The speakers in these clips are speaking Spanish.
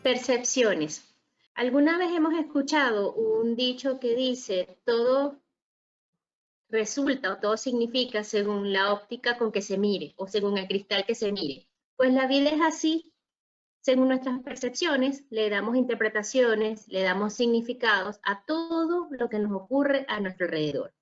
Percepciones. ¿Alguna vez hemos escuchado un dicho que dice todo resulta o todo significa según la óptica con que se mire o según el cristal que se mire? Pues la vida es así. Según nuestras percepciones, le damos interpretaciones, le damos significados a todo lo que nos ocurre a nuestro alrededor.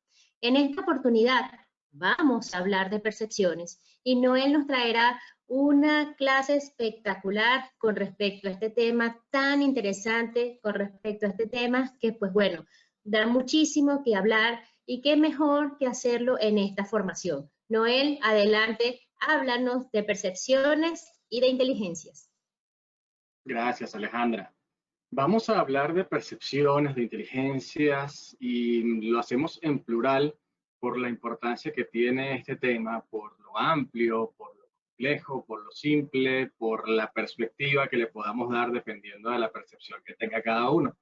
En esta oportunidad vamos a hablar de percepciones y Noel nos traerá una clase espectacular con respecto a este tema tan interesante, con respecto a este tema que pues bueno, da muchísimo que hablar y qué mejor que hacerlo en esta formación. Noel, adelante, háblanos de percepciones y de inteligencias. Gracias, Alejandra. Vamos a hablar de percepciones, de inteligencias y lo hacemos en plural por la importancia que tiene este tema, por lo amplio, por lo complejo, por lo simple, por la perspectiva que le podamos dar dependiendo de la percepción que tenga cada uno.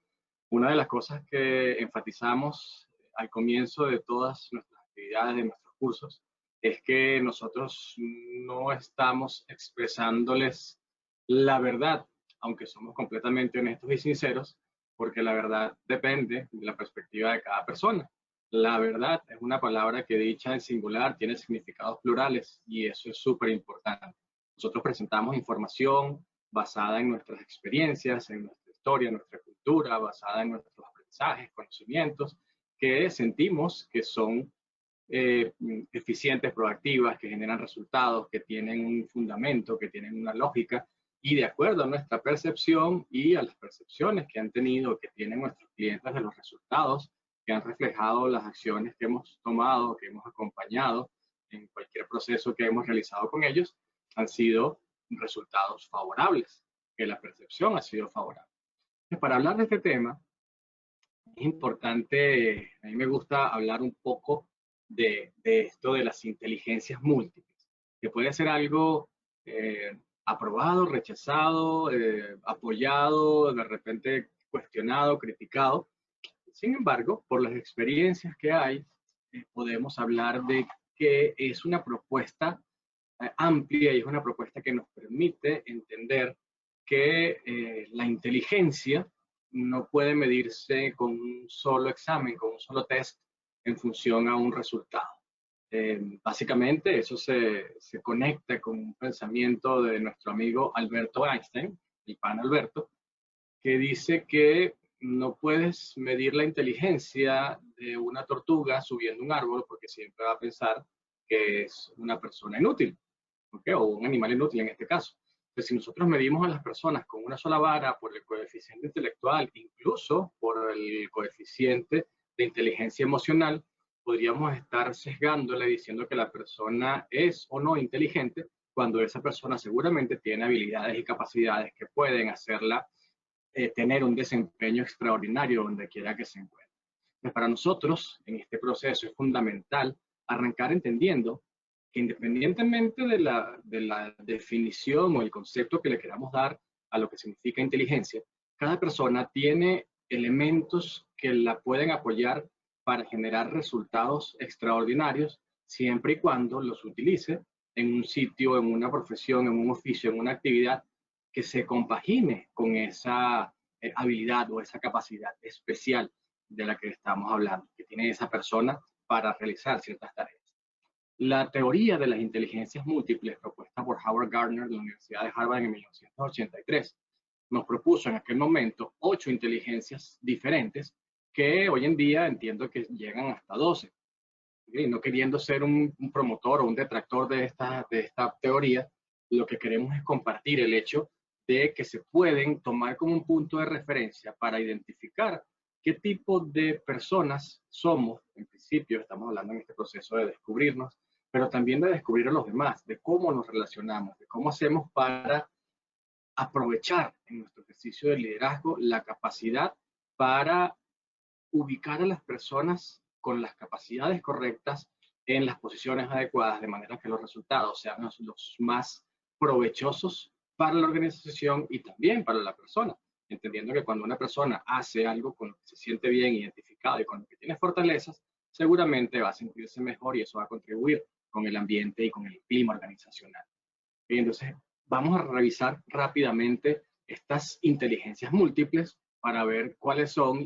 Una de las cosas que enfatizamos al comienzo de todas nuestras actividades, de nuestros cursos, es que nosotros no estamos expresándoles la verdad, aunque somos completamente honestos y sinceros, porque la verdad depende de la perspectiva de cada persona. La verdad es una palabra que dicha en singular tiene significados plurales y eso es súper importante. Nosotros presentamos información basada en nuestras experiencias, en nuestra historia, en nuestra cultura, basada en nuestros aprendizajes, conocimientos, que sentimos que son eficientes, proactivas, que generan resultados, que tienen un fundamento, que tienen una lógica, y de acuerdo a nuestra percepción y a las percepciones que han tenido, que tienen nuestros clientes de los resultados, que han reflejado las acciones que hemos tomado, que hemos acompañado en cualquier proceso que hemos realizado con ellos, han sido resultados favorables, que la percepción ha sido favorable. Para hablar de este tema, es importante, a mí me gusta hablar un poco de esto de las inteligencias múltiples, que puede ser algo aprobado, rechazado, apoyado, de repente cuestionado, criticado. Sin embargo, por las experiencias que hay, podemos hablar de que es una propuesta amplia y es una propuesta que nos permite entender que la inteligencia no puede medirse con un solo examen, con un solo test en función a un resultado. Básicamente eso se conecta con un pensamiento de nuestro amigo Alberto Einstein, el pan Alberto, que dice que no puedes medir la inteligencia de una tortuga subiendo un árbol porque siempre va a pensar que es una persona inútil, ¿okay? O un animal inútil en este caso. Entonces, si nosotros medimos a las personas con una sola vara por el coeficiente intelectual, incluso por el coeficiente de inteligencia emocional, podríamos estar sesgándole diciendo que la persona es o no inteligente, cuando esa persona seguramente tiene habilidades y capacidades que pueden hacerla tener un desempeño extraordinario donde quiera que se encuentre. Entonces, para nosotros, en este proceso, es fundamental arrancar entendiendo que independientemente de la definición o el concepto que le queramos dar a lo que significa inteligencia, cada persona tiene elementos que la pueden apoyar para generar resultados extraordinarios siempre y cuando los utilice en un sitio, en una profesión, en un oficio, en una actividad que se compagine con esa habilidad o esa capacidad especial de la que estamos hablando, que tiene esa persona para realizar ciertas tareas. La teoría de las inteligencias múltiples propuesta por Howard Gardner de la Universidad de Harvard en 1983 nos propuso en aquel momento 8 inteligencias diferentes que hoy en día entiendo que llegan hasta 12. Y no queriendo ser un promotor o un detractor de esta teoría, lo que queremos es compartir el hecho de que se pueden tomar como un punto de referencia para identificar qué tipo de personas somos. En principio estamos hablando en este proceso de descubrirnos, pero también de descubrir a los demás, de cómo nos relacionamos, de cómo hacemos para aprovechar en nuestro ejercicio de liderazgo la capacidad para ubicar a las personas con las capacidades correctas en las posiciones adecuadas, de manera que los resultados sean los más provechosos para la organización y también para la persona, entendiendo que cuando una persona hace algo con lo que se siente bien identificado y con lo que tiene fortalezas, seguramente va a sentirse mejor y eso va a contribuir con el ambiente y con el clima organizacional. Y entonces, vamos a revisar rápidamente estas inteligencias múltiples para ver cuáles son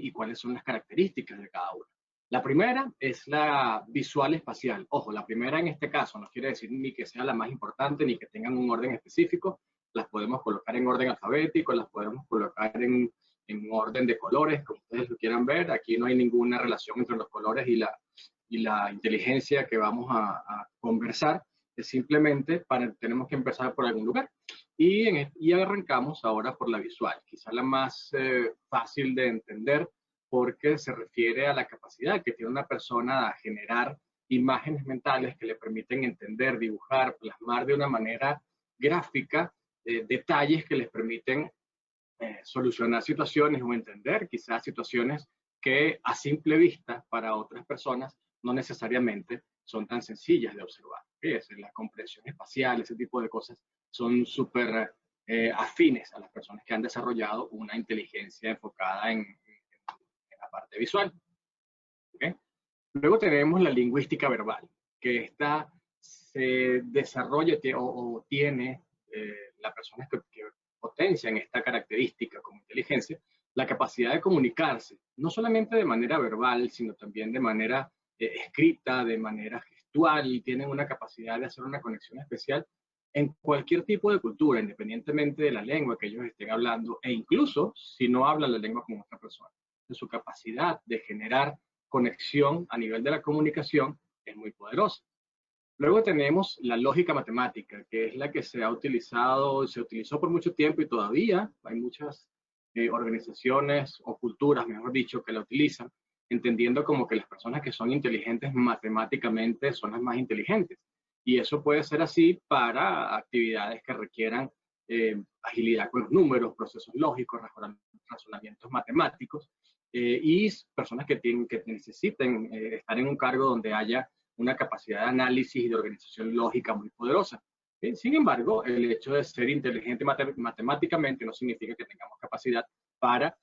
las características de cada una. La primera es la visual espacial. Ojo, la primera en este caso no quiere decir ni que sea la más importante ni que tengan un orden específico. Las podemos colocar en orden alfabético, las podemos colocar en orden de colores, como ustedes lo quieran ver. Aquí no hay ninguna relación entre los colores y la inteligencia que vamos a conversar. Es simplemente tenemos que empezar por algún lugar. Y arrancamos ahora por la visual, quizá la más fácil de entender, porque se refiere a la capacidad que tiene una persona a generar imágenes mentales que le permiten entender, dibujar, plasmar de una manera gráfica detalles que les permiten solucionar situaciones o entender quizás situaciones que a simple vista para otras personas no necesariamente son tan sencillas de observar. Es la comprensión espacial, ese tipo de cosas son súper afines a las personas que han desarrollado una inteligencia enfocada en la parte visual. ¿Okay? Luego tenemos la lingüística verbal, que esta se desarrolla o tiene las personas que potencian esta característica como inteligencia, la capacidad de comunicarse, no solamente de manera verbal, sino también de manera escrita, de manera gestual, y tienen una capacidad de hacer una conexión especial en cualquier tipo de cultura, independientemente de la lengua que ellos estén hablando, e incluso si no hablan la lengua con otra persona. De su capacidad de generar conexión a nivel de la comunicación es muy poderosa. Luego tenemos la lógica matemática, que es la que se ha utilizado, se utilizó por mucho tiempo y todavía hay muchas organizaciones o culturas, mejor dicho, que la utilizan, entendiendo como que las personas que son inteligentes matemáticamente son las más inteligentes. Y eso puede ser así para actividades que requieran agilidad con los números, procesos lógicos, razonamientos matemáticos, y personas que necesiten estar en un cargo donde haya una capacidad de análisis y de organización lógica muy poderosa. Sin embargo, el hecho de ser inteligente matemáticamente no significa que tengamos capacidad para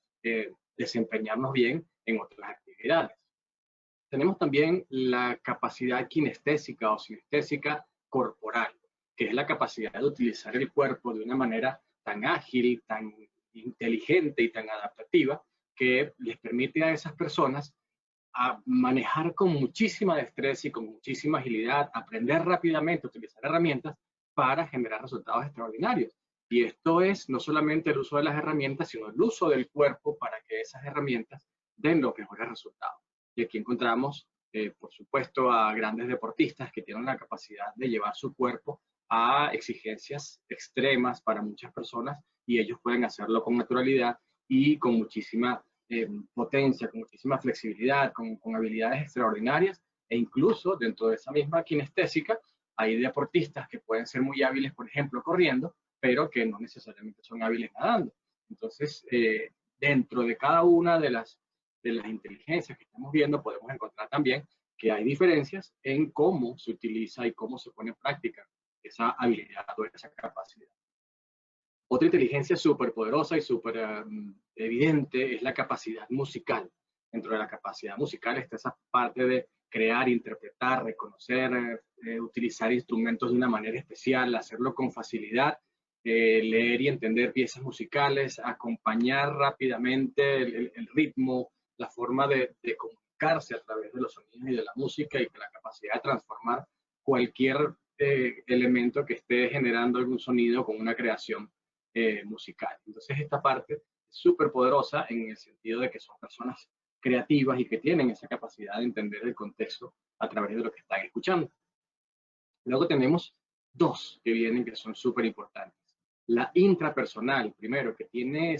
desempeñarnos bien en otras actividades. Tenemos también la capacidad kinestésica o sinestésica corporal, que es la capacidad de utilizar el cuerpo de una manera tan ágil, tan inteligente y tan adaptativa, que les permite a esas personas a manejar con muchísima destreza y con muchísima agilidad, aprender rápidamente a utilizar herramientas para generar resultados extraordinarios. Y esto es no solamente el uso de las herramientas, sino el uso del cuerpo para que esas herramientas den los mejores resultados. Y aquí encontramos, por supuesto, a grandes deportistas que tienen la capacidad de llevar su cuerpo a exigencias extremas para muchas personas y ellos pueden hacerlo con naturalidad y con muchísima potencia, con muchísima flexibilidad, con habilidades extraordinarias, e incluso dentro de esa misma kinestésica hay deportistas que pueden ser muy hábiles, por ejemplo, corriendo, pero que no necesariamente son hábiles nadando. Entonces, dentro de cada una de las inteligencias que estamos viendo, podemos encontrar también que hay diferencias en cómo se utiliza y cómo se pone en práctica esa habilidad o esa capacidad. Otra inteligencia súper poderosa y súper evidente es la capacidad musical. Dentro de la capacidad musical está esa parte de crear, interpretar, reconocer, utilizar instrumentos de una manera especial, hacerlo con facilidad, leer y entender piezas musicales, acompañar rápidamente el ritmo, la forma de comunicarse a través de los sonidos y de la música, y que la capacidad de transformar cualquier elemento que esté generando algún sonido con una creación musical. Entonces esta parte es súper poderosa en el sentido de que son personas creativas y que tienen esa capacidad de entender el contexto a través de lo que están escuchando. Luego tenemos dos que vienen que son súper importantes. La intrapersonal, primero, que tiene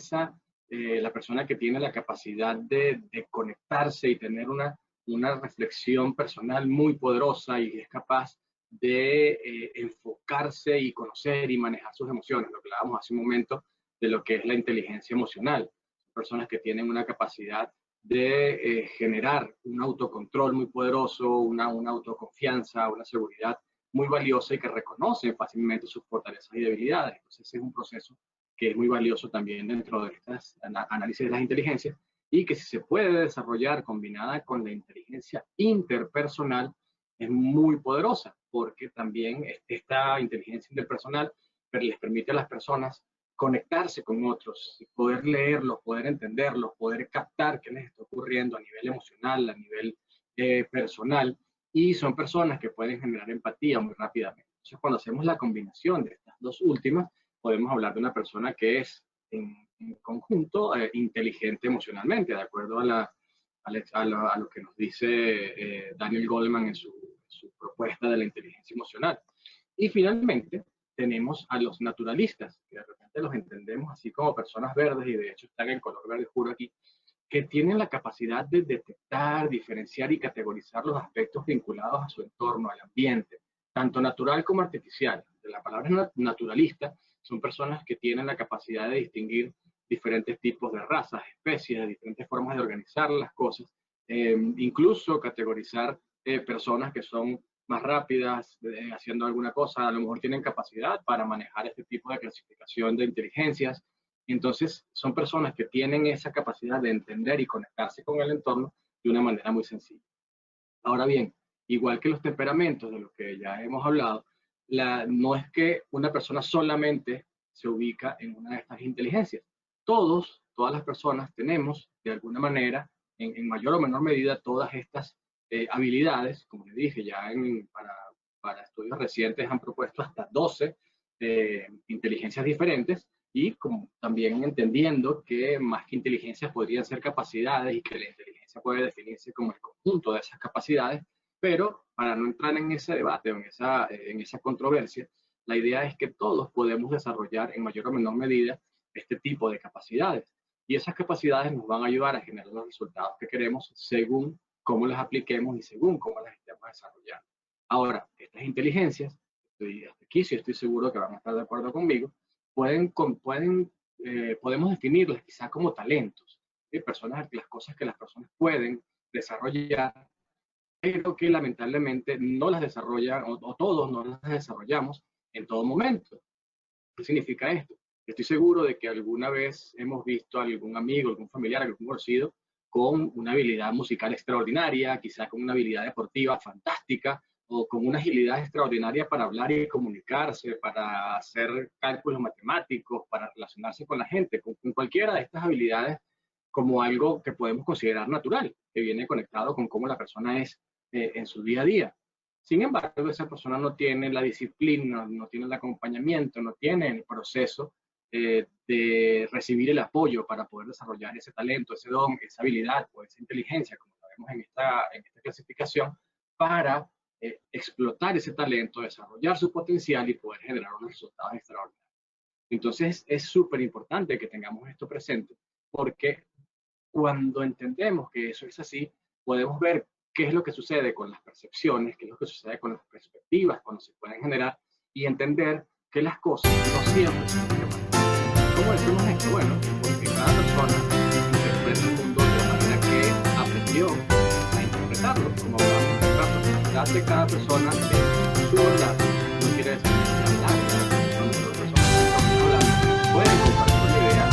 la persona que tiene la capacidad de conectarse y tener una reflexión personal muy poderosa y es capaz de enfocarse y conocer y manejar sus emociones, lo que hablábamos hace un momento de lo que es la inteligencia emocional. Personas que tienen una capacidad de generar un autocontrol muy poderoso, una autoconfianza, una seguridad muy valiosa y que reconocen fácilmente sus fortalezas y debilidades. Entonces ese es un proceso que es muy valioso también dentro de estas análisis de las inteligencias y que si se puede desarrollar combinada con la inteligencia interpersonal es muy poderosa, porque también esta inteligencia interpersonal les permite a las personas conectarse con otros, poder leerlos, poder entenderlos, poder captar qué les está ocurriendo a nivel emocional, a nivel personal, y son personas que pueden generar empatía muy rápidamente. Entonces, cuando hacemos la combinación de estas dos últimas, podemos hablar de una persona que es en conjunto inteligente emocionalmente, de acuerdo a lo que nos dice Daniel Goleman en su propuesta de la inteligencia emocional. Y finalmente, tenemos a los naturalistas, que de repente los entendemos así como personas verdes, y de hecho están en color verde oscuro aquí, que tienen la capacidad de detectar, diferenciar y categorizar los aspectos vinculados a su entorno, al ambiente, tanto natural como artificial. De la palabra naturalista, son personas que tienen la capacidad de distinguir diferentes tipos de razas, especies, diferentes formas de organizar las cosas, incluso categorizar personas que son más rápidas haciendo alguna cosa, a lo mejor tienen capacidad para manejar este tipo de clasificación de inteligencias. Entonces, son personas que tienen esa capacidad de entender y conectarse con el entorno de una manera muy sencilla. Ahora bien, igual que los temperamentos, de los que ya hemos hablado, no es que una persona solamente se ubica en una de estas inteligencias. Todas las personas tenemos, de alguna manera, en mayor o menor medida, todas estas habilidades. Como les dije, ya para estudios recientes han propuesto hasta 12 inteligencias diferentes, y como también entendiendo que más que inteligencias podrían ser capacidades, y que la inteligencia puede definirse como el conjunto de esas capacidades. Pero para no entrar en ese debate o en esa controversia, la idea es que todos podemos desarrollar en mayor o menor medida este tipo de capacidades, y esas capacidades nos van a ayudar a generar los resultados que queremos según cómo las apliquemos y según cómo las estemos desarrollando. Ahora, estas inteligencias, hasta aquí sí estoy seguro que van a estar de acuerdo conmigo, podemos definirlas quizá como talentos, ¿sí? Las cosas que las personas pueden desarrollar, pero que lamentablemente no las desarrollan, o todos no las desarrollamos en todo momento. ¿Qué significa esto? Estoy seguro de que alguna vez hemos visto a algún amigo, algún familiar, algún conocido con una habilidad musical extraordinaria, quizá con una habilidad deportiva fantástica, o con una agilidad extraordinaria para hablar y comunicarse, para hacer cálculos matemáticos, para relacionarse con la gente, con cualquiera de estas habilidades, como algo que podemos considerar natural, que viene conectado con cómo la persona es en su día a día. Sin embargo, esa persona no tiene la disciplina, no tiene el acompañamiento, no tiene el proceso de recibir el apoyo para poder desarrollar ese talento, ese don, esa habilidad o esa inteligencia, como sabemos en esta clasificación, para explotar ese talento, desarrollar su potencial y poder generar unos resultados extraordinarios. Entonces, es súper importante que tengamos esto presente, porque cuando entendemos que eso es así, podemos ver qué es lo que sucede con las percepciones, qué es lo que sucede con las perspectivas cuando se pueden generar, y entender que las cosas no siempre son iguales. ¿Cómo decimos esto? Bueno, porque cada persona interpreta el mundo de la manera que aprendió a interpretarlo. Como hablamos, la personalidad de cada persona es su verdad. No quiere decir que sea la verdad. Cuando las personas que estamos hablando pueden compartir una idea,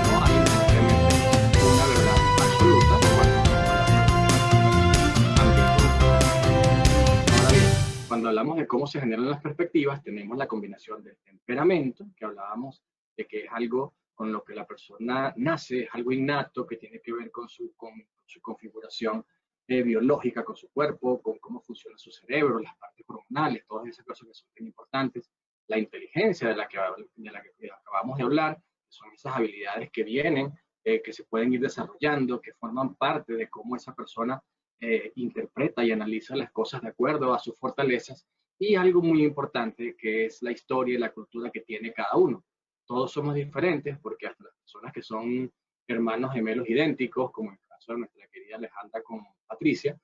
no hay necesariamente una verdad absoluta cuando hablamos de cómo se generan las perspectivas. Tenemos la combinación del temperamento, que hablábamos de que es algo con lo que la persona nace, es algo innato que tiene que ver con su configuración biológica, con su cuerpo, con cómo funciona su cerebro, las partes hormonales, todas esas cosas que son tan importantes. La inteligencia de la que acabamos de hablar, que son esas habilidades que vienen, que se pueden ir desarrollando, que forman parte de cómo esa persona interpreta y analiza las cosas de acuerdo a sus fortalezas, y algo muy importante que es la historia y la cultura que tiene cada uno. Todos somos diferentes, porque hasta las personas que son hermanos gemelos idénticos, como en el caso de nuestra querida Alejandra con Patricia,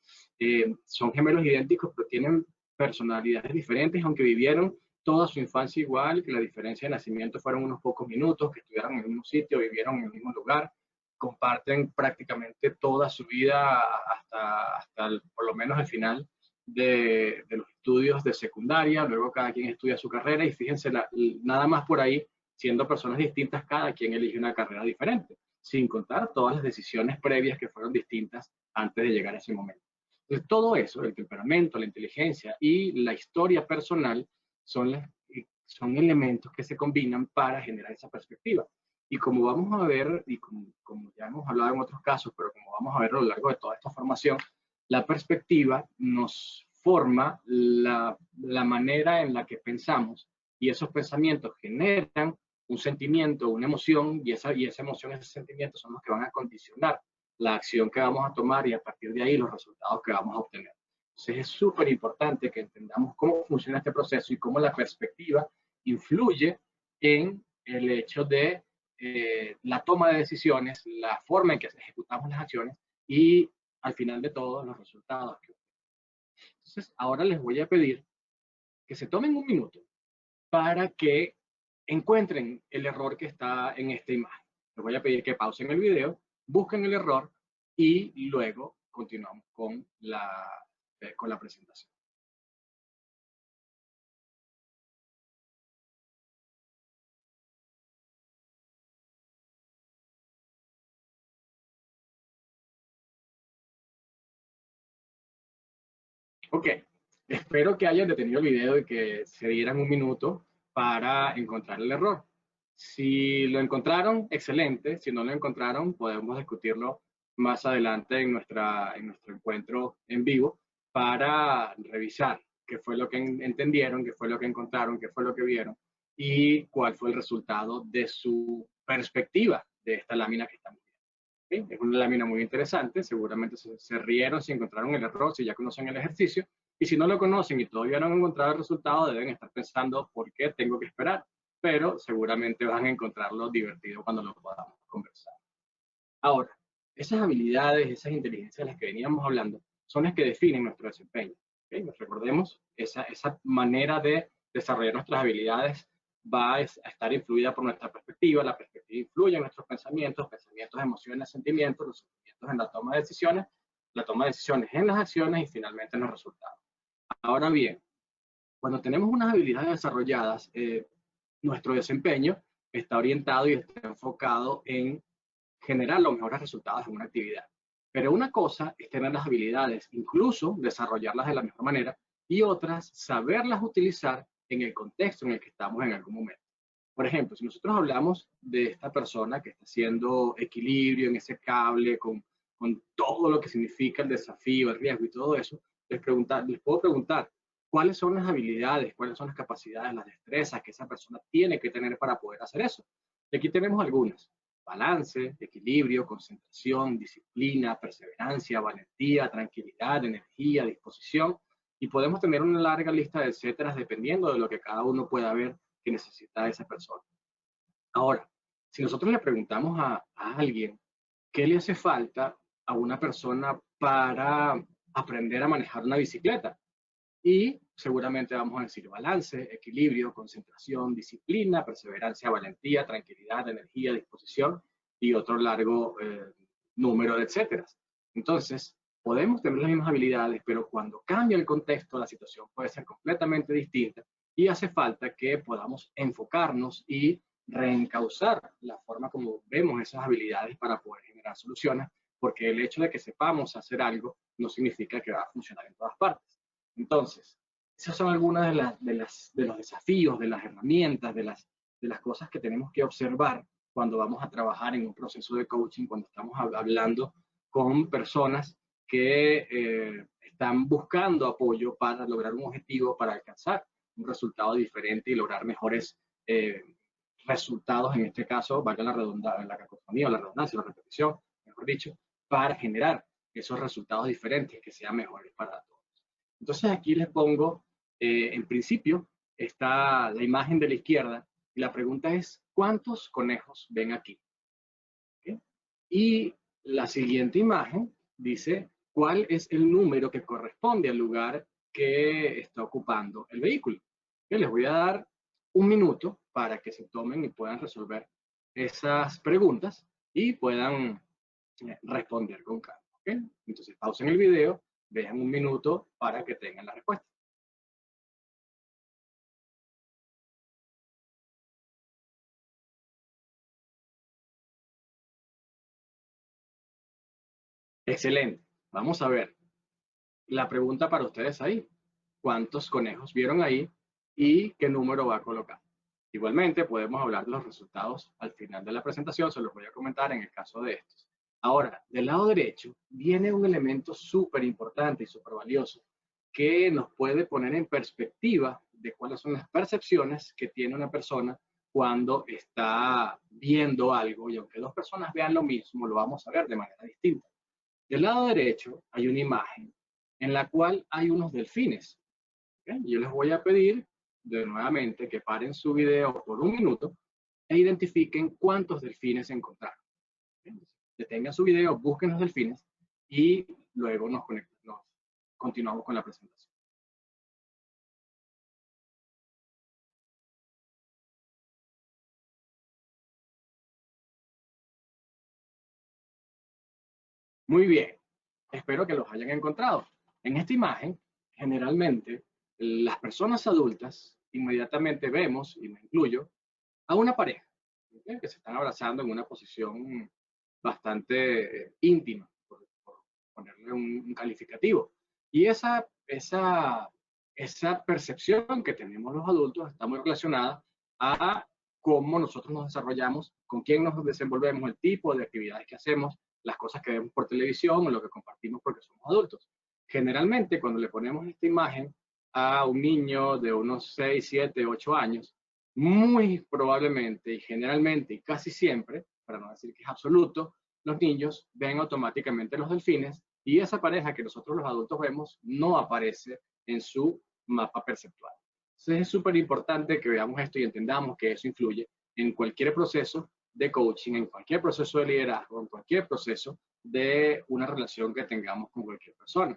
son gemelos idénticos, pero tienen personalidades diferentes, aunque vivieron toda su infancia igual, que la diferencia de nacimiento fueron unos pocos minutos, que estuvieron en el mismo sitio, vivieron en el mismo lugar, comparten prácticamente toda su vida hasta por lo menos el final de los estudios de secundaria. Luego cada quien estudia su carrera, y fíjense, nada más por ahí, siendo personas distintas, cada quien elige una carrera diferente, sin contar todas las decisiones previas que fueron distintas antes de llegar a ese momento. Entonces, todo eso, el temperamento, la inteligencia y la historia personal, son las son elementos que se combinan para generar esa perspectiva. Y como vamos a ver, y como ya hemos hablado en otros casos, pero como vamos a ver a lo largo de toda esta formación, la perspectiva nos forma la manera en la que pensamos, y esos pensamientos generan un sentimiento, una emoción, y esa emoción, ese sentimiento son los que van a condicionar la acción que vamos a tomar y a partir de ahí los resultados que vamos a obtener. Entonces es súper importante que entendamos cómo funciona este proceso y cómo la perspectiva influye en el hecho de la toma de decisiones, la forma en que ejecutamos las acciones y al final de todo los resultados. Entonces ahora les voy a pedir que se tomen un minuto para que encuentren el error que está en esta imagen. Les voy a pedir que pausen el video, busquen el error y luego continuamos con la presentación. Ok, espero que hayan detenido el video y que se dieran un minuto para encontrar el error. Si lo encontraron, excelente. Si no lo encontraron, podemos discutirlo más adelante en nuestro encuentro en vivo para revisar qué fue lo que entendieron, qué fue lo que encontraron, qué fue lo que vieron y cuál fue el resultado de su perspectiva de esta lámina que estamos viendo. ¿Sí? Es una lámina muy interesante, seguramente se rieron si encontraron el error, si ya conocen el ejercicio, y si no lo conocen y todavía no han encontrado el resultado, deben estar pensando por qué tengo que esperar, pero seguramente van a encontrarlo divertido cuando lo podamos conversar. Ahora, esas habilidades, esas inteligencias de las que veníamos hablando, son las que definen nuestro desempeño. ¿Okay? Recordemos, esa manera de desarrollar nuestras habilidades va a estar influida por nuestra perspectiva, la perspectiva influye en nuestros pensamientos, emociones, sentimientos, los sentimientos en la toma de decisiones en las acciones y finalmente en los resultados. Ahora bien, cuando tenemos unas habilidades desarrolladas, nuestro desempeño está orientado y está enfocado en generar los mejores resultados en una actividad. Pero una cosa es tener las habilidades, incluso desarrollarlas de la mejor manera, y otras, saberlas utilizar en el contexto en el que estamos en algún momento. Por ejemplo, si nosotros hablamos de esta persona que está haciendo equilibrio en ese cable con todo lo que significa el desafío, el riesgo y todo eso, les puedo preguntar cuáles son las habilidades, cuáles son las capacidades, las destrezas que esa persona tiene que tener para poder hacer eso. Y aquí tenemos algunas: balance, equilibrio, concentración, disciplina, perseverancia, valentía, tranquilidad, energía, disposición. Y podemos tener una larga lista de etcétera dependiendo de lo que cada uno pueda ver que necesita esa persona. Ahora, si nosotros le preguntamos a alguien qué le hace falta a una persona para aprender a manejar una bicicleta, y seguramente vamos a decir balance, equilibrio, concentración, disciplina, perseverancia, valentía, tranquilidad, energía, disposición y otro largo número de etcétera. Entonces, podemos tener las mismas habilidades, pero cuando cambia el contexto, la situación puede ser completamente distinta y hace falta que podamos enfocarnos y reencauzar la forma como vemos esas habilidades para poder generar soluciones, porque el hecho de que sepamos hacer algo no significa que va a funcionar en todas partes. Entonces, esas son algunas de los desafíos, de las herramientas, de las cosas que tenemos que observar cuando vamos a trabajar en un proceso de coaching, cuando estamos hablando con personas que están buscando apoyo para lograr un objetivo, para alcanzar un resultado diferente y lograr mejores resultados, en este caso, valga la cacofonía, la redundancia, la repetición, mejor dicho, para generar esos resultados diferentes que sean mejores para todos. Entonces aquí les pongo, en principio, está la imagen de la izquierda y la pregunta es, ¿cuántos conejos ven aquí? ¿Okay? Y la siguiente imagen dice, ¿cuál es el número que corresponde al lugar que está ocupando el vehículo? ¿Okay? Les voy a dar un minuto para que se tomen y puedan resolver esas preguntas y puedan responder con calma. ¿Okay? Entonces pausen el video, dejen un minuto para que tengan la respuesta. Excelente. Vamos a ver la pregunta para ustedes ahí. ¿Cuántos conejos vieron ahí? y qué número va a colocar. Igualmente, podemos hablar de los resultados al final de la presentación, se los voy a comentar en el caso de estos. Ahora, del lado derecho viene un elemento súper importante y súper valioso que nos puede poner en perspectiva de cuáles son las percepciones que tiene una persona cuando está viendo algo, y aunque dos personas vean lo mismo, lo vamos a ver de manera distinta. Del lado derecho hay una imagen en la cual hay unos delfines. ¿Okay? Yo les voy a pedir nuevamente que paren su video por 1 minuto e identifiquen cuántos delfines encontraron. ¿Okay? Detengan su video, busquen los delfines y luego nos continuamos con la presentación. Muy bien, espero que los hayan encontrado. En esta imagen, generalmente, las personas adultas inmediatamente vemos, y me incluyo, a una pareja, ¿okay? Que se están abrazando en una posición bastante íntima, por ponerle un calificativo. Y esa percepción que tenemos los adultos está muy relacionada a cómo nosotros nos desarrollamos, con quién nos desenvolvemos, el tipo de actividades que hacemos, las cosas que vemos por televisión o lo que compartimos porque somos adultos. Generalmente, cuando le ponemos esta imagen a un niño de unos 6, 7, 8 años, muy probablemente y generalmente y casi siempre, para no decir que es absoluto, los niños ven automáticamente los delfines y esa pareja que nosotros los adultos vemos no aparece en su mapa perceptual. Entonces es súper importante que veamos esto y entendamos que eso influye en cualquier proceso de coaching, en cualquier proceso de liderazgo, en cualquier proceso de una relación que tengamos con cualquier persona.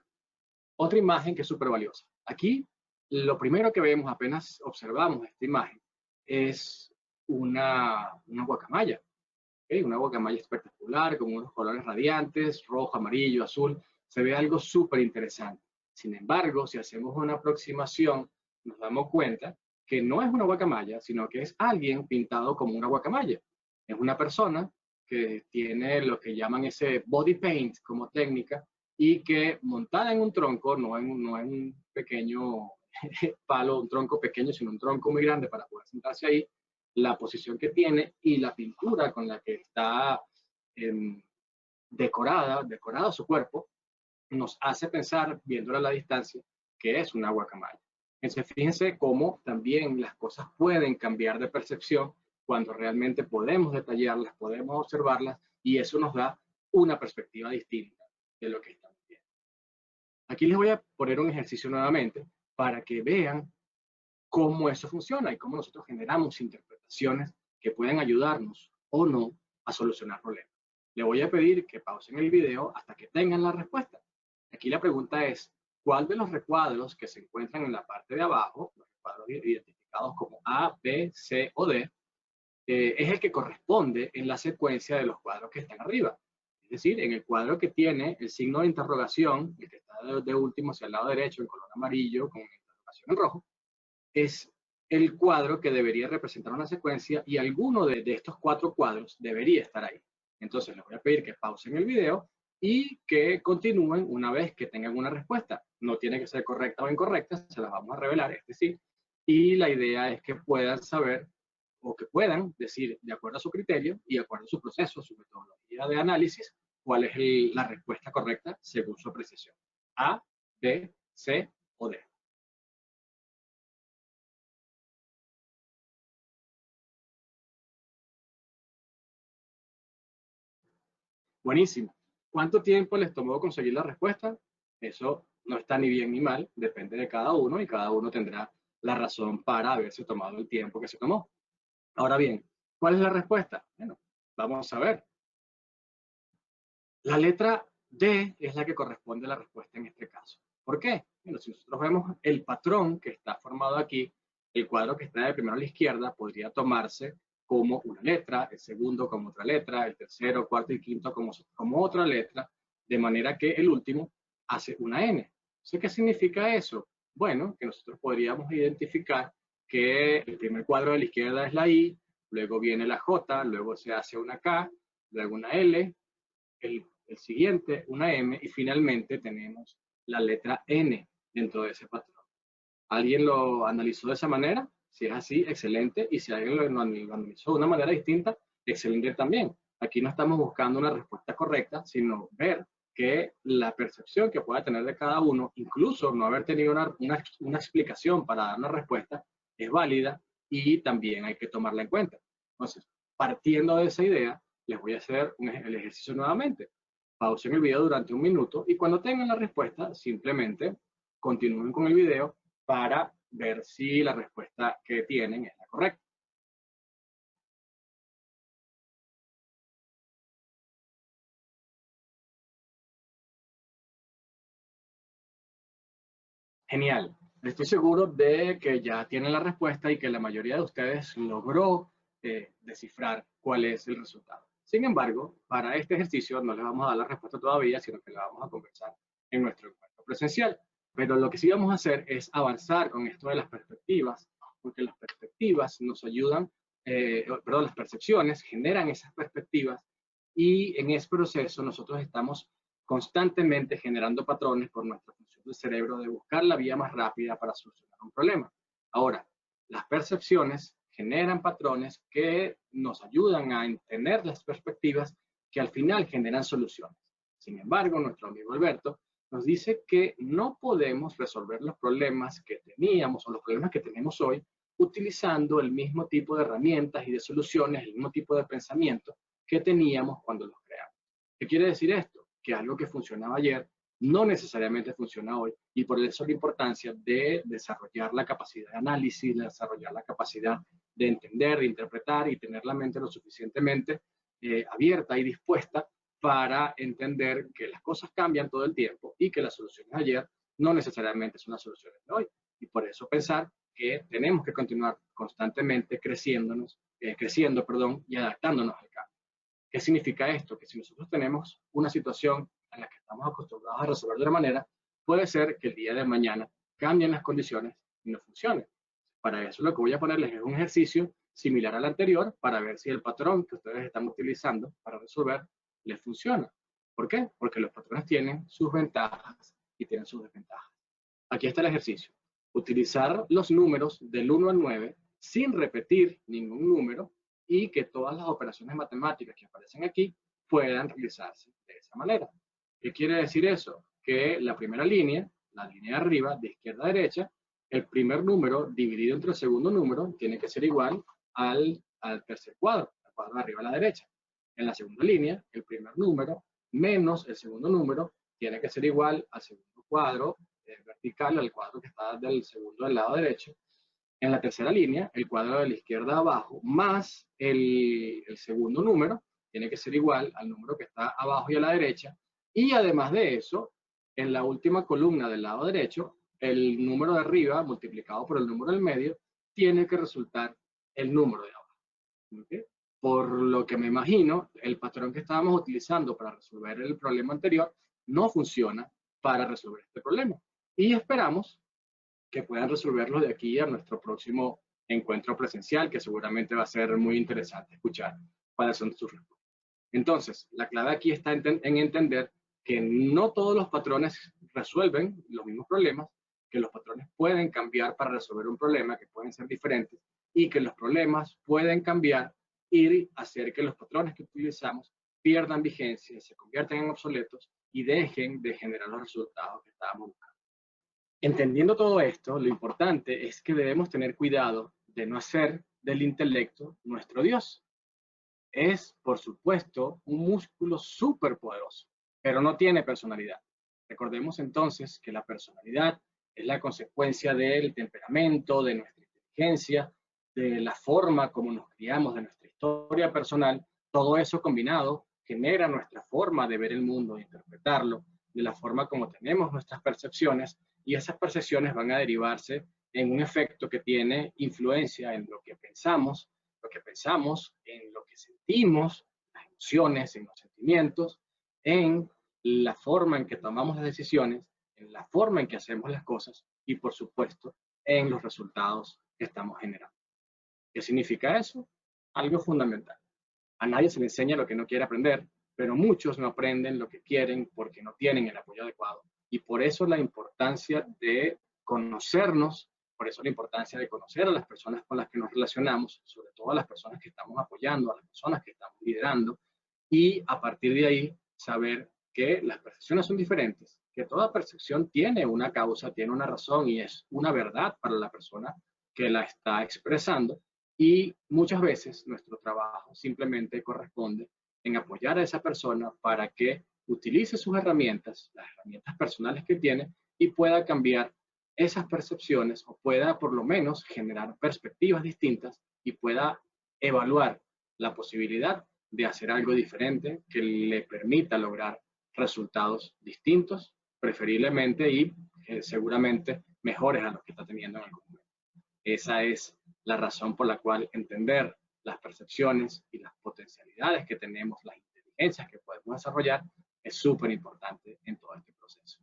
Otra imagen que es súper valiosa. Aquí, lo primero que vemos apenas observamos esta imagen es una guacamaya. ¿Okay? Una guacamaya espectacular, con unos colores radiantes, rojo, amarillo, azul. Se ve algo súper interesante. Sin embargo, si hacemos una aproximación, nos damos cuenta que no es una guacamaya, sino que es alguien pintado como una guacamaya. Es una persona que tiene lo que llaman ese body paint como técnica y que montada en un tronco, no en un pequeño palo, un tronco pequeño, sino un tronco muy grande para poder sentarse ahí, la posición que tiene y la pintura con la que está decorado su cuerpo, nos hace pensar, viéndola a la distancia, que es una guacamaya. Entonces, fíjense cómo también las cosas pueden cambiar de percepción cuando realmente podemos detallarlas, podemos observarlas, y eso nos da una perspectiva distinta de lo que estamos viendo. Aquí les voy a poner un ejercicio nuevamente para que vean cómo eso funciona y cómo nosotros generamos interpretaciones que pueden ayudarnos o no a solucionar problemas. Le voy a pedir que pausen el video hasta que tengan la respuesta. Aquí la pregunta es, ¿cuál de los recuadros que se encuentran en la parte de abajo, los recuadros identificados como A, B, C o D, es el que corresponde en la secuencia de los cuadros que están arriba? Es decir, en el cuadro que tiene el signo de interrogación, el que está de último hacia el lado derecho en color amarillo con interrogación en rojo, es el cuadro que debería representar una secuencia y alguno de estos 4 cuadros debería estar ahí. Entonces les voy a pedir que pausen el video y que continúen una vez que tengan una respuesta. No tiene que ser correcta o incorrecta, se las vamos a revelar, es decir, y la idea es que puedan saber o que puedan decir, de acuerdo a su criterio y de acuerdo a su proceso, su metodología de análisis, cuál es la respuesta correcta según su apreciación. A, B, C o D. Buenísimo. ¿Cuánto tiempo les tomó conseguir la respuesta? Eso no está ni bien ni mal, depende de cada uno y cada uno tendrá la razón para haberse tomado el tiempo que se tomó. Ahora bien, ¿cuál es la respuesta? Bueno, vamos a ver. La letra D es la que corresponde a la respuesta en este caso. ¿Por qué? Bueno, si nosotros vemos el patrón que está formado aquí, el cuadro que está de primero a la izquierda podría tomarse como una letra, el segundo como otra letra, el tercero, cuarto y quinto como otra letra, de manera que el último hace una N. Entonces, ¿qué significa eso? Bueno, que nosotros podríamos identificar que el primer cuadro de la izquierda es la I, luego viene la J, luego se hace una K, luego una L, el siguiente una M y finalmente tenemos la letra N dentro de ese patrón. ¿Alguien lo analizó de esa manera? Si es así, excelente. Y si alguien lo analizó de una manera distinta, excelente también. Aquí no estamos buscando una respuesta correcta, sino ver que la percepción que pueda tener de cada uno, incluso no haber tenido una explicación para dar una respuesta, es válida y también hay que tomarla en cuenta. Entonces, partiendo de esa idea, les voy a hacer el ejercicio nuevamente. Pausen el video durante 1 minuto y cuando tengan la respuesta, simplemente continúen con el video para ver si la respuesta que tienen es la correcta. Genial. Estoy seguro de que ya tienen la respuesta y que la mayoría de ustedes logró descifrar cuál es el resultado. Sin embargo, para este ejercicio no les vamos a dar la respuesta todavía, sino que la vamos a conversar en nuestro encuentro presencial. Pero lo que sí vamos a hacer es avanzar con esto de las perspectivas, porque las perspectivas nos ayudan, perdón, las percepciones generan esas perspectivas y en ese proceso nosotros estamos constantemente generando patrones por nuestra función del cerebro de buscar la vía más rápida para solucionar un problema. Ahora, las percepciones generan patrones que nos ayudan a entender las perspectivas que al final generan soluciones. Sin embargo, nuestro amigo Alberto nos dice que no podemos resolver los problemas que teníamos o los problemas que tenemos hoy utilizando el mismo tipo de herramientas y de soluciones, el mismo tipo de pensamiento que teníamos cuando los creamos. ¿Qué quiere decir esto? Que algo que funcionaba ayer no necesariamente funciona hoy y por eso la importancia de desarrollar la capacidad de análisis, de desarrollar la capacidad de entender, de interpretar y tener la mente lo suficientemente abierta y dispuesta para entender que las cosas cambian todo el tiempo y que las soluciones de ayer no necesariamente son las soluciones de hoy. Y por eso pensar que tenemos que continuar constantemente creciendo, y adaptándonos al cambio. ¿Qué significa esto? Que si nosotros tenemos una situación en la que estamos acostumbrados a resolver de una manera, puede ser que el día de mañana cambien las condiciones y no funcione. Para eso lo que voy a ponerles es un ejercicio similar al anterior para ver si el patrón que ustedes están utilizando para resolver les funciona. ¿Por qué? Porque los patrones tienen sus ventajas y tienen sus desventajas. Aquí está el ejercicio. Utilizar los números del 1 al 9 sin repetir ningún número y que todas las operaciones matemáticas que aparecen aquí puedan realizarse de esa manera. ¿Qué quiere decir eso? Que la primera línea, la línea de arriba, de izquierda a derecha, el primer número dividido entre el segundo número tiene que ser igual al tercer cuadro, al cuadro de arriba a la derecha. En la segunda línea, el primer número menos el segundo número tiene que ser igual al segundo cuadro vertical, al cuadro que está del segundo del lado derecho. En la tercera línea, el cuadro de la izquierda abajo más el segundo número tiene que ser igual al número que está abajo y a la derecha. Y además de eso, en la última columna del lado derecho, el número de arriba multiplicado por el número del medio tiene que resultar el número de abajo. ¿Okay? Por lo que me imagino, el patrón que estábamos utilizando para resolver el problema anterior no funciona para resolver este problema. Y esperamos que puedan resolverlo de aquí a nuestro próximo encuentro presencial, que seguramente va a ser muy interesante escuchar cuáles son sus respuestas. Entonces, la clave aquí está en entender que no todos los patrones resuelven los mismos problemas, que los patrones pueden cambiar para resolver un problema, que pueden ser diferentes, y que los problemas pueden cambiar y hacer que los patrones que utilizamos pierdan vigencia, se conviertan en obsoletos y dejen de generar los resultados que estábamos buscando. Entendiendo todo esto, lo importante es que debemos tener cuidado de no hacer del intelecto nuestro Dios. Es, por supuesto, un músculo súper poderoso, pero no tiene personalidad. Recordemos entonces que la personalidad es la consecuencia del temperamento, de nuestra inteligencia, de la forma como nos criamos, de nuestra historia personal. Todo eso combinado genera nuestra forma de ver el mundo e interpretarlo, de la forma como tenemos nuestras percepciones, y esas percepciones van a derivarse en un efecto que tiene influencia en lo que pensamos, en lo que sentimos, las emociones, en los sentimientos, en la forma en que tomamos las decisiones, en la forma en que hacemos las cosas y, por supuesto, en los resultados que estamos generando. ¿Qué significa eso? Algo fundamental. A nadie se le enseña lo que no quiere aprender, pero muchos no aprenden lo que quieren porque no tienen el apoyo adecuado. Y por eso la importancia de conocernos Por eso la importancia de conocer a las personas con las que nos relacionamos, sobre todo a las personas que estamos apoyando, a las personas que estamos liderando, y a partir de ahí saber que las percepciones son diferentes, que toda percepción tiene una causa, tiene una razón y es una verdad para la persona que la está expresando, y muchas veces nuestro trabajo simplemente corresponde en apoyar a esa persona para que utilice sus herramientas, las herramientas personales que tiene, y pueda cambiar esas percepciones o pueda por lo menos generar perspectivas distintas y pueda evaluar la posibilidad de hacer algo diferente que le permita lograr resultados distintos, preferiblemente y seguramente mejores a los que está teniendo en algún momento. Esa es la razón por la cual entender las percepciones y las potencialidades que tenemos, las inteligencias que podemos desarrollar, es súper importante en todo este proceso.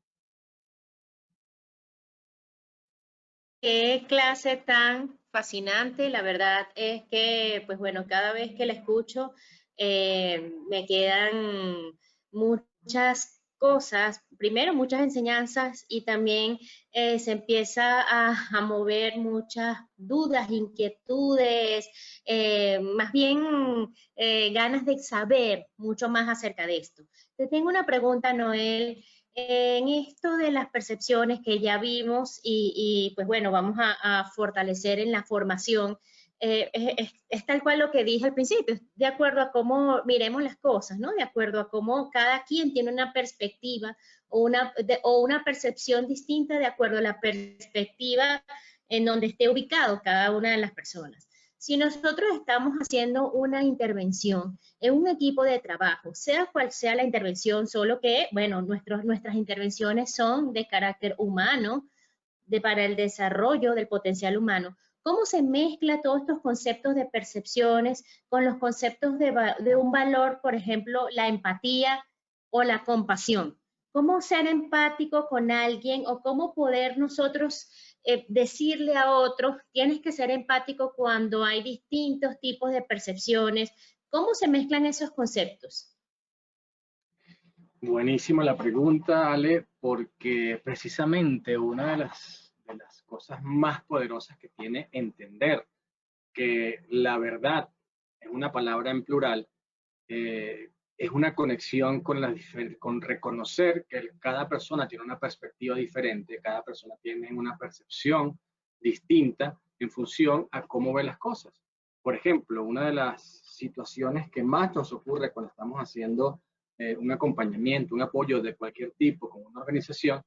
Qué clase tan fascinante, la verdad es que, pues bueno, cada vez que la escucho me quedan muchas cosas, primero muchas enseñanzas y también se empieza a mover muchas dudas, inquietudes, más bien ganas de saber mucho más acerca de esto. Te tengo una pregunta, Noel. En esto de las percepciones que ya vimos pues bueno, vamos a fortalecer en la formación, es tal cual lo que dije al principio, de acuerdo a cómo miremos las cosas, ¿no? De acuerdo a cómo cada quien tiene una perspectiva o una percepción distinta de acuerdo a la perspectiva en donde esté ubicado cada una de las personas. Si nosotros estamos haciendo una intervención en un equipo de trabajo, sea cual sea la intervención, solo que, bueno, nuestras intervenciones son de carácter humano, para el desarrollo del potencial humano. ¿Cómo se mezcla todos estos conceptos de percepciones con los conceptos de un valor, por ejemplo, la empatía o la compasión? ¿Cómo ser empático con alguien o cómo poder nosotros decirle a otros, tienes que ser empático cuando hay distintos tipos de percepciones? ¿Cómo se mezclan esos conceptos? Buenísima la pregunta, Ale, porque precisamente una de las cosas más poderosas que tiene entender que la verdad es una palabra en plural, es una conexión con, con reconocer que cada persona tiene una perspectiva diferente, cada persona tiene una percepción distinta en función a cómo ve las cosas. Por ejemplo, una de las situaciones que más nos ocurre cuando estamos haciendo un acompañamiento, un apoyo de cualquier tipo con una organización,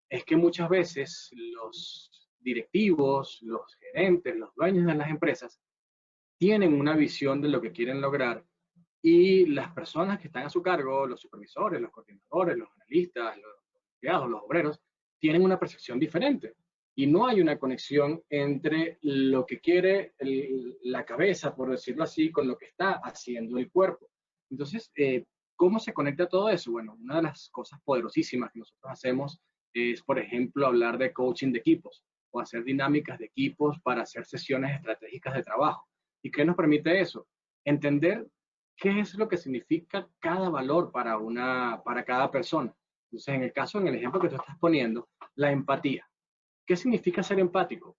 es que muchas veces los directivos, los gerentes, los dueños de las empresas tienen una visión de lo que quieren lograr y las personas que están a su cargo, los supervisores, los coordinadores, los analistas, los empleados, los obreros, tienen una percepción diferente. Y no hay una conexión entre lo que quiere la cabeza, por decirlo así, con lo que está haciendo el cuerpo. Entonces, ¿cómo se conecta todo eso? Bueno, una de las cosas poderosísimas que nosotros hacemos es, por ejemplo, hablar de coaching de equipos o hacer dinámicas de equipos para hacer sesiones estratégicas de trabajo. ¿Y qué nos permite eso? Entender qué es lo que significa cada valor para cada persona. Entonces, en el caso, en el ejemplo que tú estás poniendo, la empatía. ¿Qué significa ser empático?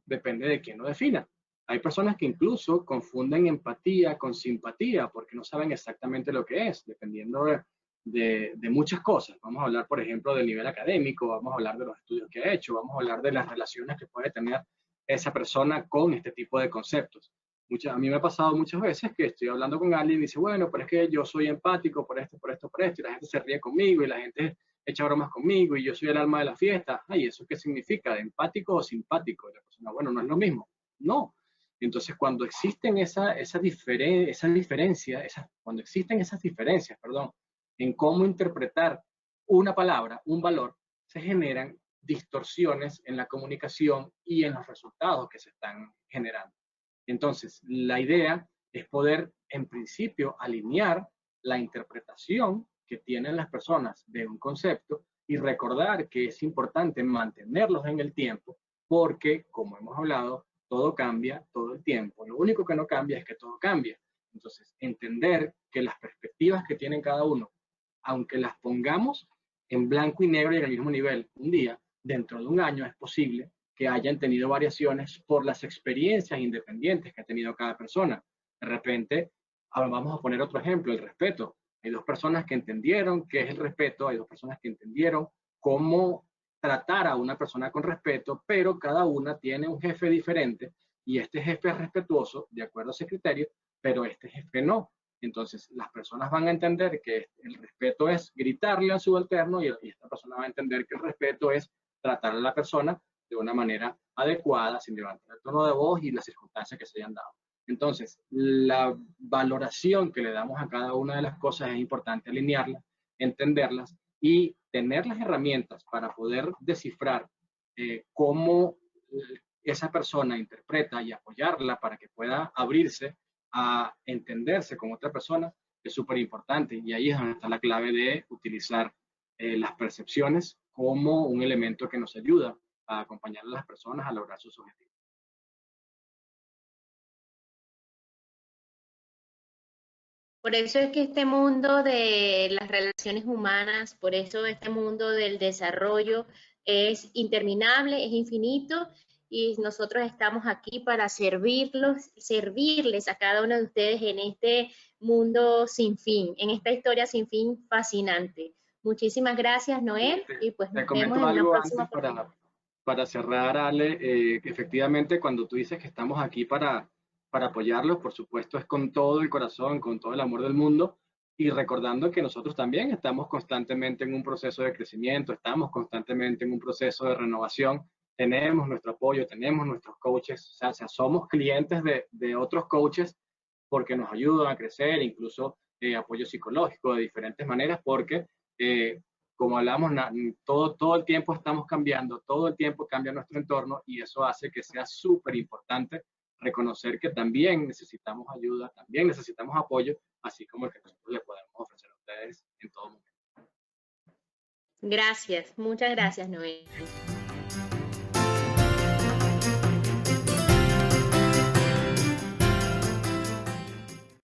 Depende de quién lo defina. Hay personas que incluso confunden empatía con simpatía porque no saben exactamente lo que es, dependiendo de muchas cosas. Vamos a hablar, por ejemplo, del nivel académico, vamos a hablar de los estudios que ha hecho, vamos a hablar de las relaciones que puede tener esa persona con este tipo de conceptos. A mí me ha pasado muchas veces que estoy hablando con alguien y dice, bueno, pero es que yo soy empático por esto, por esto, por esto, y la gente se ríe conmigo y la gente echa bromas conmigo y yo soy el alma de la fiesta. Ay, ¿eso qué significa? ¿De empático o simpático? Y la persona, bueno, no es lo mismo. No. Entonces, cuando existen cuando existen esas diferencias, perdón, en cómo interpretar una palabra, un valor, se generan distorsiones en la comunicación y en los resultados que se están generando. Entonces, la idea es poder, en principio, alinear la interpretación que tienen las personas de un concepto y recordar que es importante mantenerlos en el tiempo porque, como hemos hablado, todo cambia todo el tiempo. Lo único que no cambia es que todo cambia. Entonces, entender que las perspectivas que tienen cada uno, aunque las pongamos en blanco y negro y en el mismo nivel un día, dentro de un año es posible que hayan tenido variaciones por las experiencias independientes que ha tenido cada persona. De repente, ahora vamos a poner otro ejemplo, el respeto. Hay dos personas que entendieron qué es el respeto, hay dos personas que entendieron cómo tratar a una persona con respeto, pero cada una tiene un jefe diferente y este jefe es respetuoso de acuerdo a ese criterio, pero este jefe no. Entonces, las personas van a entender que el respeto es gritarle al subalterno y esta persona va a entender que el respeto es tratar a la persona de una manera adecuada, sin levantar el tono de voz y las circunstancias que se hayan dado. Entonces, la valoración que le damos a cada una de las cosas es importante alinearlas, entenderlas y tener las herramientas para poder descifrar cómo esa persona interpreta y apoyarla para que pueda abrirse a entenderse con otra persona es súper importante. Y ahí es donde está la clave de utilizar las percepciones como un elemento que nos ayuda a acompañar a las personas a lograr sus objetivos. Por eso es que este mundo de las relaciones humanas, por eso este mundo del desarrollo es interminable, es infinito, y nosotros estamos aquí para servirles a cada uno de ustedes en este mundo sin fin, en esta historia sin fin fascinante. Muchísimas gracias, Noel, y pues Te nos vemos comento en una algo próxima antes oportunidad. para cerrar, Ale, que efectivamente cuando tú dices que estamos aquí para apoyarlos, por supuesto es con todo el corazón, con todo el amor del mundo, y recordando que nosotros también estamos constantemente en un proceso de crecimiento, estamos constantemente en un proceso de renovación, tenemos nuestro apoyo, tenemos nuestros coaches, o sea somos clientes de otros coaches porque nos ayudan a crecer, incluso apoyo psicológico de diferentes maneras, porque como hablamos, todo el tiempo estamos cambiando, todo el tiempo cambia nuestro entorno y eso hace que sea súper importante reconocer que también necesitamos ayuda, también necesitamos apoyo, así como el que nosotros les podemos ofrecer a ustedes en todo momento. Gracias, muchas gracias, Noel.